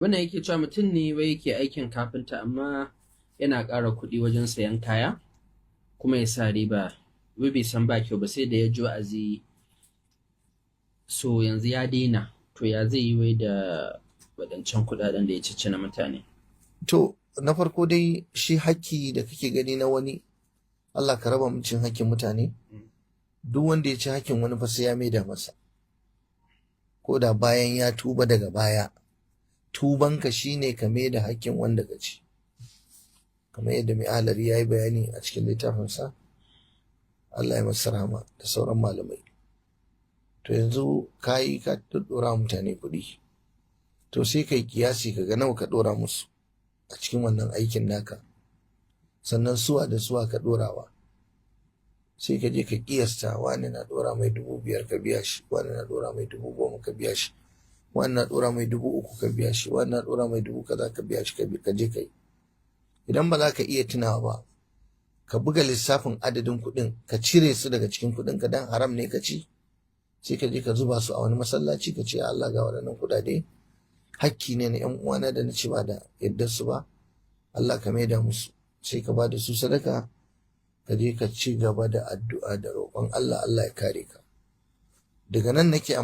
Wannan yake cewa mutum ne wai yake aikin kafinta amma yana ƙara kuɗi wajen sayan kaya kuma ya sa riba. Wai bai san ba kyau ba sai da ya ji wa'azi, so yanzu ya daina. To ya zai yi wai da waɗancan kuɗaɗen da ya cici na mutane? To, na farko dai shi haƙƙi da kake gani na wani, Allah ka raba mu cin haƙƙin mutane. Duk wanda ya ci haƙƙin wani fa sai ya maida masa. Ko da bayan ya tuba daga baya, tubanka shine ka maida haƙƙin wanda ka ci. Kamar yadda mai Ahlari ya yi bayani a cikin littafinsa, Allah ya masa rahama da sauran malamai. To yanzu ka yi ka ɗora mutane kuɗi. To sai kai kiyasi ka ga nawa ka ɗora musu a cikin wannan aikin naka. Sannan suwa da suwa ka ɗorawa. Sai ka je ka kiyasta, wani na ɗora mai 5,000 ka biya shi, wani na ɗora mai 10,000 ka biya shi, wani na ɗora mai 3,000 ka biya shi, wani na ɗora mai 1,000 kaza ka biya shi, ka je ka yi. Idan ba za ka iya tunawa ba, ka buga lissafin adadin kuɗin, ka cire su daga cikin kuɗinka dan haram ne ka ci. Sai ka je ka zuba su a wani masallaci ka ce Allah ga waɗannan kuɗaɗe, hakki ne na ƴan uwana da na ci ba da yardar su ba, Allah ka maida musu. Sai ka ba da su sadaka, ka je ka ci gaba da addu'a da roƙon Allah, Allah ya kare ka. Daga nan nake